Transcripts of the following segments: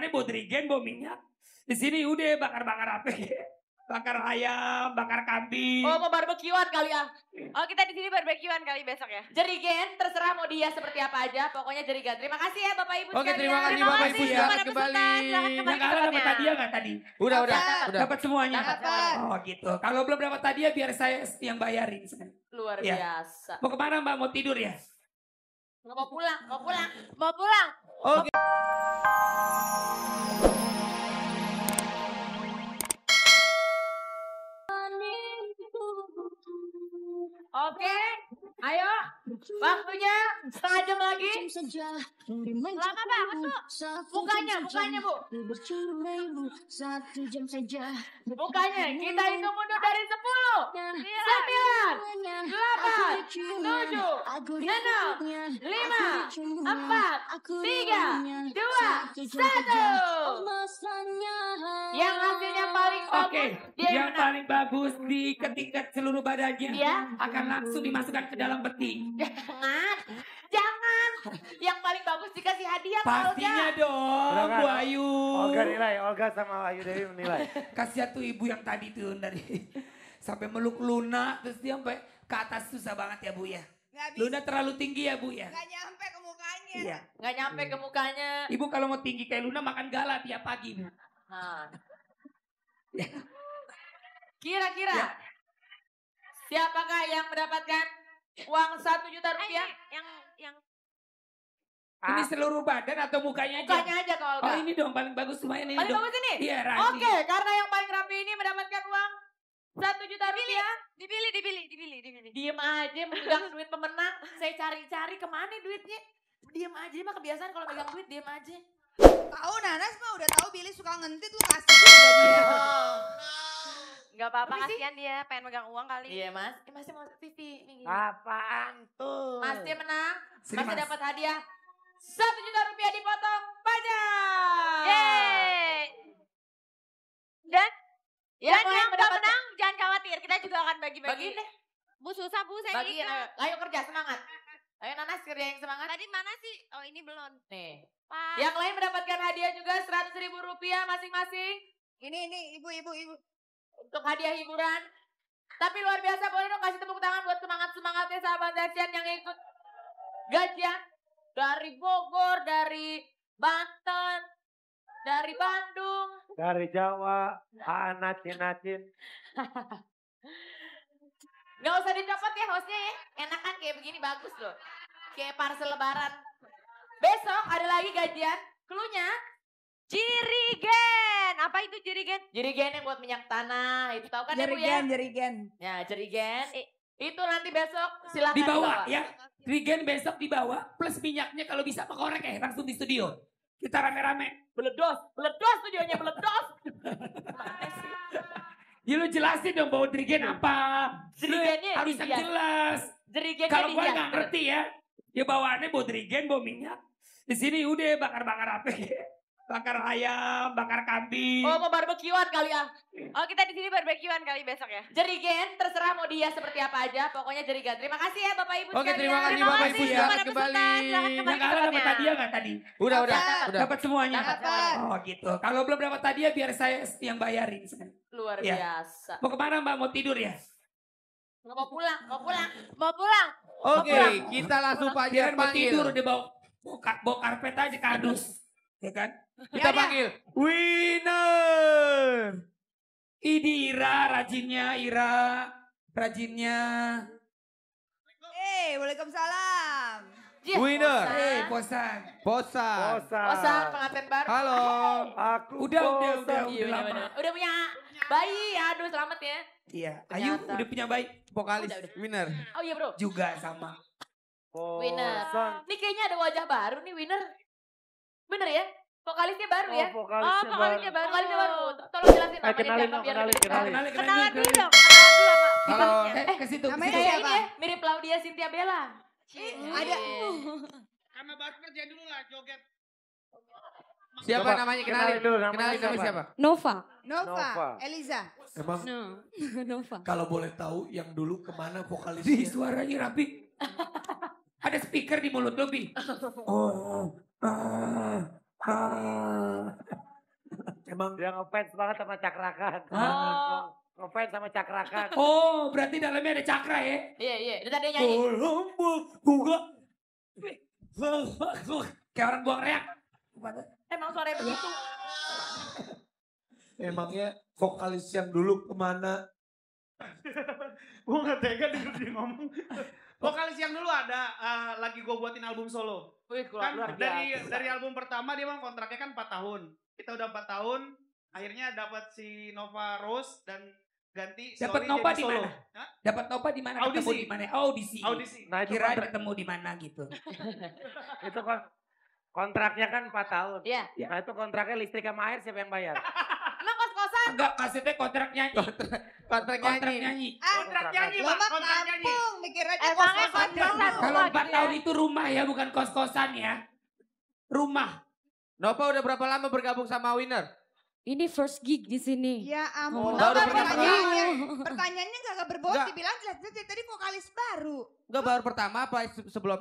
bawaannya bawa dirigen, bawa minyak. Di sini udah bakar-bakar apa ya? Bakar ayam, bakar kambing. Oh, mau barbekyuan kali ya? Oh, kita di sini barbekyuan kali besok ya. Jerigen, terserah mau dia seperti apa aja. Pokoknya jerigen. Terima kasih ya Bapak Ibu Oke, sekalian. terima kasih Bapak Ibu. Silakan kembali. Yang kalah dapat hadiah nggak tadi? Udah. Dapat semuanya. Dapat. Oh gitu. Kalau belum dapat hadiah biar saya yang bayarin. Luar Ya. biasa. Mau kemana Mbak? Mau tidur ya? Nggak mau pulang, mau pulang, mau pulang. Oke. Oke, ayo. Waktunya setengah jam lagi. Lama banget Bu. Mukanya Bu. Mukanya, kita hitung mundur dari 10, 9, 8, 7, 6, 5, 4, 3, 2, 1. Yang hasilnya paling bagus. Oke, dia yang menang. paling bagus diketingkat seluruh badannya Iya. akan langsung dimasukkan ke dalam peti. Jangan. Yang paling bagus dikasih hadiah Pak Olga. Pastinya dong, Udah kan? Bu Ayu. Olga nilai, Olga sama Ayu Dewi menilai. Kasihan tuh ibu yang tadi tuh dari sampai meluk Luna terus dia sampai ke atas susah banget ya Bu ya. Nggak bisa. Luna terlalu tinggi ya Bu ya. Nggak nyampe ke mukanya. Iya. Nggak nyampe ke mukanya. Ibu kalau mau tinggi kayak Luna makan gala tiap pagi Bu. Nah. Kira-kira Ya. siapakah yang mendapatkan uang 1 juta rupiah? Yang Ini seluruh badan atau mukanya aja? mukanya aja kalau Oh ini dong paling bagus lumayan ini paling dong. bagus ini. Iya Rani. Oke, karena yang paling rapi ini mendapatkan uang 1 juta rupiah. Dipilih. Diem aja megang duit pemenang. Saya cari-cari kemana duitnya. Diem aja, mah kebiasaan kalau megang duit diem aja. Tahu Nanas mah udah tahu Billy suka ngentit lu kasih juga dia. Gak apa-apa, Apa sih? kasihan dia pengen megang uang kali. Iya mas, masih mau TV. Nih, gini. Apaan tuh? Mas dia menang, Sini, masih Mas. dapat hadiah 1 juta rupiah dipotong pajak. Yeay. Dan Yang yang lain gak mendapatkan menang jangan khawatir, kita juga akan bagi-bagi. bagiin deh, Bu susah Bu, saya bagiin. ikut. Ayo kerja semangat. Ayo Nanas kerja yang semangat. Tadi mana sih? Oh ini belum. Nih, Pak. yang lain mendapatkan hadiah juga 100.000 rupiah masing-masing Ini ibu. untuk hadiah hiburan. Tapi luar biasa, boleh dong kasih tepuk tangan buat semangat-semangatnya sahabat Dasian yang ikut gajian dari Bogor, dari Banten, dari Bandung. Dari Jawa, Nacin. Gak usah dicopot ya hostnya ya. Enak kan kayak begini bagus loh. Kayak parcel lebaran. Besok ada lagi gajian. Cluenya Jirigen. Apa itu jirigen? jerigen yang buat minyak tanah. Itu tahu kan ya Bu ya? Jerigen. Ya jerigen. Itu nanti besok silahkan Dibawa ya. Dirigen besok dibawa plus minyaknya kalau bisa pakai korek langsung di studio. Kita rame-rame. Beledos studionya beledos. Mana sih? Ya lu jelasin dong bawa dirigen apa. Jerigennya Harus yang dihias. jelas. Jerigennya Kalau gue dihias. nggak ngerti ya. Ya bawaannya bawa dirigen, bawa minyak. Di sini udah bakar-bakar apa ya. Bakar ayam, bakar kambing. Oh mau barbekyuan kali ya? Oh kita di sini barbekyuan kali besok ya. Jerigen, terserah mau dia seperti apa aja. Pokoknya jerigen. Terima kasih ya Bapak Ibu Oke, sekalian. terima kasih Terima Bapak kasih Ibu. kepada Silakan peserta. kembali. Silakan kembali. Yang kalah dapat tempatnya. hadiah nggak tadi? Udah. Dapat semuanya. Dapat. Oh gitu. Kalau belum dapat hadiah biar saya yang bayarin. Luar Ya. biasa. Mau kemana Mbak? Mau tidur ya? Nggak mau pulang, mau pulang. Mau pulang? Oke, kita langsung Biar Fajar mau tidur panggil. dia bawa karpet aja kardus. Ya kan? Kita panggil winner. Ini Ira, rajinnya. Waalaikumsalam. Yes, Winner. bosan. Posan. Bosan pengantin baru. Halo. Aku Udah Iya, lama. udah punya bayi, aduh selamat ya. Iya, Ayu Ternyata. udah punya bayi Vokalis Udah. winner. Oh iya bro, juga sama. Winner. Bosan. Ini kayaknya ada wajah baru nih winner. Bener ya? Vokalisnya baru ya? Vokalisnya baru. Vokalisnya baru. Tolong jelasin namanya kenalin siapa dong, biar kenalin, lebih kenalin. kenal. Kenalan dulu dong. Kenalan dulu sama Halo. bapaknya. Ke situ. Namanya ke situ. Kayak siapa? ini ya, mirip Claudia Cynthia Bella. Ada. Karena basket jangan dulu lah joget. Siapa Coba, namanya? kenalin dulu, namanya Kenalin nama siapa? siapa? Nova. Nova. Eliza. Emang Nova. kalau boleh tahu yang dulu kemana Di vokalisnya? suaranya rapi. Ada speaker di mulut lo, Bi. Oh, Emang Dia ngefans banget sama Cakrakan. Oh. Ngefans sama Cakrakan. Oh, berarti dalamnya ada cakra ya? Iya. Dan tadi dia nyanyi. Gua kayak orang buang reak. Emang suaranya begitu. emangnya vokalis yang dulu kemana? Gue gak tega denger dia ngomong. Vokalis yang dulu ada, lagi gue buatin album solo. Wih, Kan luar dari biasa. album pertama dia bang kontraknya kan 4 tahun. Kita udah 4 tahun, akhirnya dapat si Nova Rose dan ganti si Dapat Oli Nova jadi di solo. mana? Hah? Dapat Nova di mana? Audisi. Ketemu di mana? Audisi. Audisi. Nah itu, Kira ketemu di mana gitu. itu kontraknya kan 4 tahun. Iya. Nah itu kontraknya listrik sama air siapa yang bayar? Emang kos-kosan? Enggak, maksudnya kontrak nyanyi. Kontrak Kontrak nyanyi. nyanyi. Kontrak nyanyi Lo pak, mah kontrak nyanyi. kampung, mikir aja Emangnya kos-kosan. kos-kosan Kalau rumah 4 gitu tahun ya? itu rumah ya, bukan kos-kosan ya. Rumah. Nova udah berapa lama bergabung sama Winner? Ini first gig di sini. Ya ampun. Baru Kan pertama pertanyaannya gak berbobot, Enggak. dibilang jelas-jelas tadi vokalis baru. Enggak baru pertama apa sebelum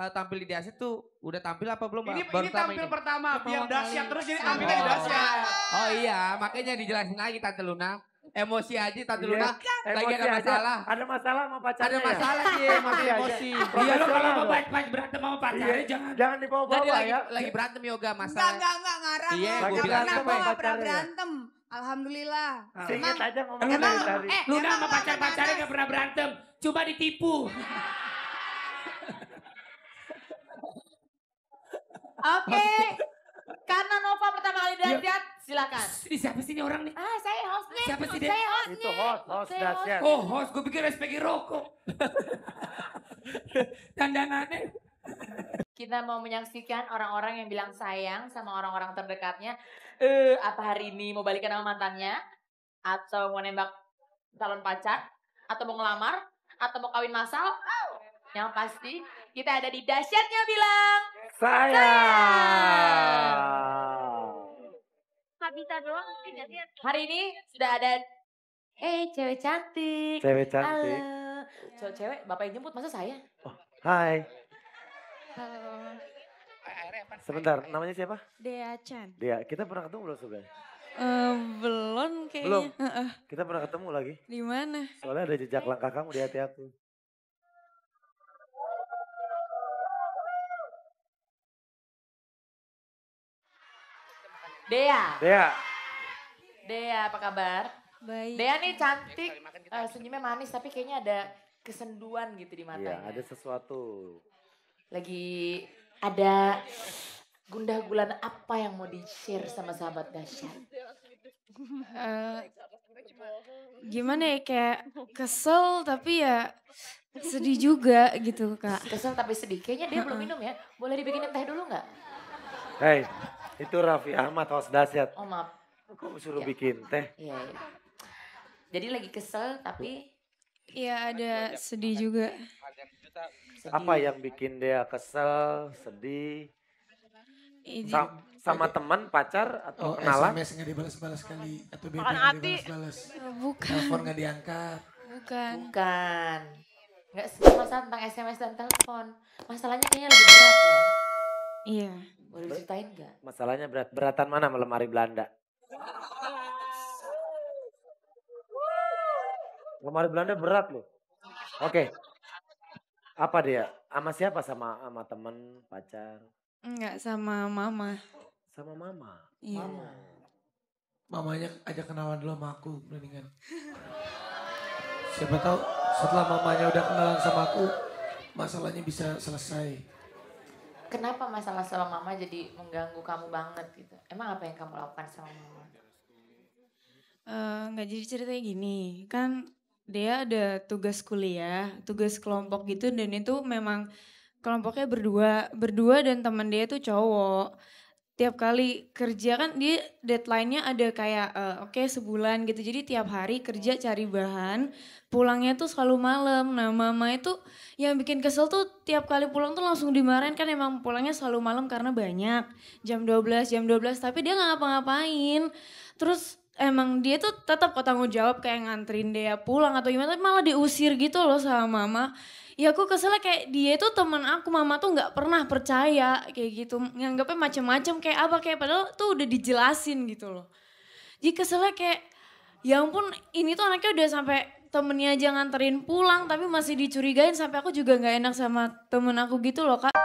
tampil di Dasyat tuh udah tampil apa belum? Ini Baru tampil pertama, biar Pertama dahsyat kali. terus jadi tampilnya di dahsyat. Oh iya, makanya dijelasin lagi Tante Luna. Emosi aja Tante Iya. Luna. Lagi Emosi ada aja. masalah. Ada masalah sama pacarnya Ada ya? masalah sih, masih Iya, emosi. Iya lo Profesional kalau mau lo. berantem sama pacarnya Iya. jangan. Jangan Enggak dia dibawa-bawa ya. lagi berantem yoga Enggak, masalah. enggak ngarang. Iya, lo. gua Nggak bilang pernah, apa gua ya? nggak pernah Pacarnya. berantem. Alhamdulillah. Singkat aja ngomong Emang- dari tadi. Luna Emang sama lo pacar-pacarnya Nanas? gak pernah berantem. Coba ditipu. Oke. Karena Nova pertama kali dahsyat, silakan. Ini siapa sih ini orang nih? Ah, saya hostnya. Siapa sih dia? Saya hostnya. Itu host Saya dahsyat. Oh host, gue pikir SPG rokok. Dandanannya. Kita mau menyaksikan orang-orang yang bilang sayang sama orang-orang terdekatnya. Apa hari ini mau balikan sama mantannya? Atau mau nembak calon pacar? Atau mau ngelamar? Atau mau kawin massal? Yang pasti kita ada di dahsyatnya bilang. Sayang. Nggak bisa doang tidak lihat. Hari ini sudah ada cewek cantik. Cewek cantik. Halo. Cewek, bapak yang jemput masa saya? Hai. Halo, Sebentar, namanya siapa? Dea Chan. Dia. Kita pernah ketemu belum sebenarnya? Belum kayaknya. Belum? Kita pernah ketemu lagi. Di mana? Soalnya ada jejak langkah kamu di hati aku. Dea, Dea. apa kabar? Baik. Dea nih cantik, senyumnya manis tapi kayaknya ada kesenduan gitu di Iya, matanya. ada sesuatu. Lagi ada gundah gulana apa yang mau di-share sama sahabat dahsyat? Eh, gimana ya, kayak kesel tapi ya sedih juga gitu kak. Kesel tapi sedih. Kayaknya dia belum minum ya. Boleh dibikinin teh dulu nggak? Hei, itu Raffi Ahmad host dahsyat. Oh maaf. Kok suruh Ya. bikin teh? Iya. Jadi lagi kesel tapi Iya ada sedih juga. sedih. Apa yang bikin dia kesel, sedih? Ini- Sama teman, pacar, atau Oh kenalan? SMS nggak dibalas-balas kali. Atau BB Makan nggak hati. dibalas-balas. bukan, Telepon nggak diangkat. bukan. Bukan. Nggak semua masalah tentang SMS dan telepon. Masalahnya kayaknya lebih berat ya. Iya. Boleh diceritain nggak? Masalahnya beratan mana lemari Belanda? Lemari Belanda berat loh. Oke. Apa dia? Sama siapa? Sama temen, pacar? Enggak, sama mama. Sama mama. Iya. Mamanya ajak kenalan dulu sama aku mendingan. Siapa tahu setelah mamanya udah kenalan sama aku, masalahnya bisa selesai. Kenapa masalah sama mama jadi mengganggu kamu banget gitu? Emang apa yang kamu lakukan sama mama? Nggak, jadi ceritanya gini, kan dia ada tugas kuliah, tugas kelompok gitu, dan itu memang kelompoknya berdua dan teman dia tuh cowok. Tiap kali kerja kan dia deadline-nya ada kayak oke, sebulan gitu, jadi tiap hari kerja cari bahan, pulangnya tuh selalu malam. Nah mama itu yang bikin kesel tuh tiap kali pulang tuh langsung dimarahin, kan emang pulangnya selalu malam karena banyak, jam 12, tapi dia nggak ngapa-ngapain. Terus emang dia tuh tetap kok tanggung jawab kayak nganterin dia pulang atau gimana, tapi malah diusir gitu loh sama mama. Ya aku keselnya kayak dia itu teman aku, mama tuh nggak pernah percaya kayak gitu, nganggapnya macam-macam kayak apa, kayak padahal tuh udah dijelasin gitu loh. Jadi keselnya kayak, ya ampun ini tuh anaknya udah sampai temennya aja nganterin pulang tapi masih dicurigain sampai aku juga gak enak sama temen aku gitu loh Kak.